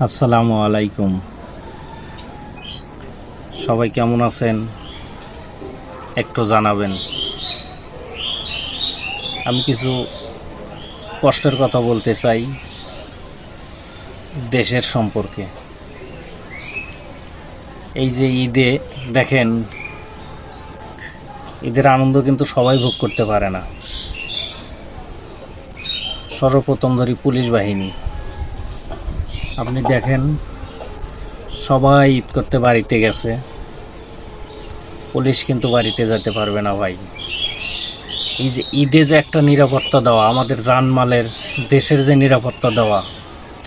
আসসালামু আলাইকুম। সবাই কেমন আছেন একটু জানাবেন। আমি কিছু কষ্টের কথা বলতে চাই দেশের সম্পর্কে। এই যে ঈদে দেখেন, ঈদের আনন্দ কিন্তু সবাই ভোগ করতে পারে না। সর্বপ্রথম ধরি পুলিশ বাহিনী। আপনি দেখেন, সবাই ঈদ করতে বাড়িতে গেছে, পুলিশ কিন্তু বাড়িতে যেতে পারবে না ভাই। এই যে ঈদে যে একটা নিরাপত্তা দেওয়া, আমাদের জানমালের দেশের যে নিরাপত্তা দেওয়া,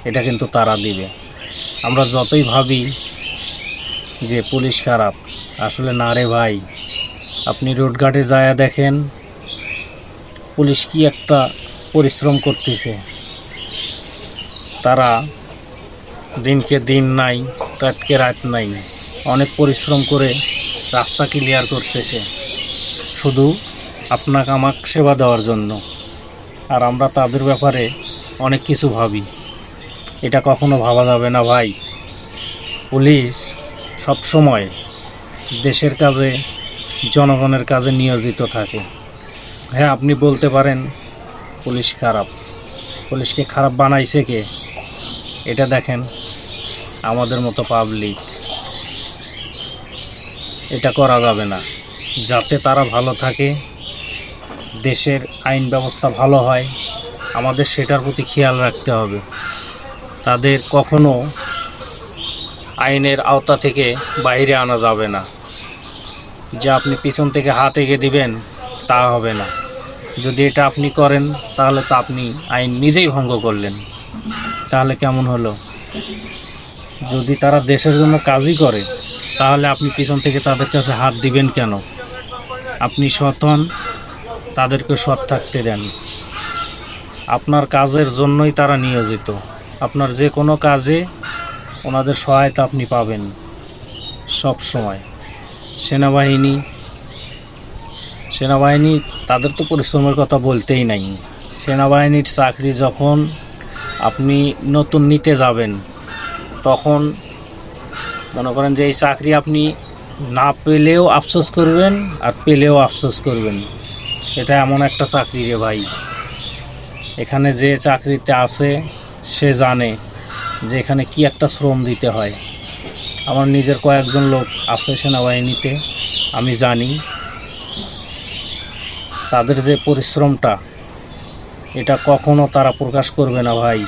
এটা কিন্তু তারা দিবে। আমরা যতই ভাবি যে পুলিশ খারাপ, আসলে না রে ভাই। আপনি রোডঘাটে যায় দেখেন পুলিশ কি একটা পরিশ্রম করতেছে। তারা দিনকে দিন নাই, রাতকে রাত নাই, অনেক পরিশ্রম করে রাস্তা ক্লিয়ার করতেছে শুধু আপনাকে আমাকে সেবা দেওয়ার জন্য। আর আমরা তাদের ব্যাপারে অনেক কিছু ভাবি, এটা কখনো ভাবা যাবে না ভাই। পুলিশ সব সময় দেশের কাজে, জনগণের কাজে নিয়োজিত থাকে। হ্যাঁ, আপনি বলতে পারেন পুলিশ খারাপ। পুলিশকে খারাপ বানাইছে কে? এটা দেখেন আমাদের মতো পাবলিক। এটা করা যাবে না। যাতে তারা ভালো থাকে, দেশের আইন ব্যবস্থা ভালো হয়, আমাদের সেটার প্রতি খেয়াল রাখতে হবে। তাদের কখনো আইনের আওতা থেকে বাইরে আনা যাবে না। যে আপনি পিছন থেকে হাত এগিয়ে দিবেন তা হবে না। যদি এটা আপনি করেন তাহলে তো আপনি আইন নিজেই ভঙ্গ করলেন। তাহলে কেমন হলো? যদি তারা দেশের জন্য কাজই করে তাহলে আপনি পিছন থেকে তাদের কাছে হাত দিবেন কেন? আপনি সৎ হন, তাদেরকে সৎ থাকতে দেন। আপনার কাজের জন্যই তারা নিয়োজিত। আপনার যে কোনো কাজে ওনাদের সহায়তা আপনি পাবেন সব সময়। সেনাবাহিনী তাদের তো পরিশ্রমের কথা বলতেই নাই। সেনাবাহিনীর চাকরি যখন আপনি নতুন নিতে যাবেন, তখন মনে করেন যে এই চাকরি আপনি না পেলেও আফসোস করবেন, আর পেলেও আফসোস করবেন। এটা এমন একটা চাকরি রে ভাই। এখানে যে চাকরিতে আছে সে জানে যে এখানে কি একটা শ্রম দিতে হয়। আমার নিজের কয়েকজন লোক আছে সেনাবাহিনীতে, আমি জানি তাদের যে পরিশ্রমটা, এটা কখনো তারা প্রকাশ করবে না ভাই।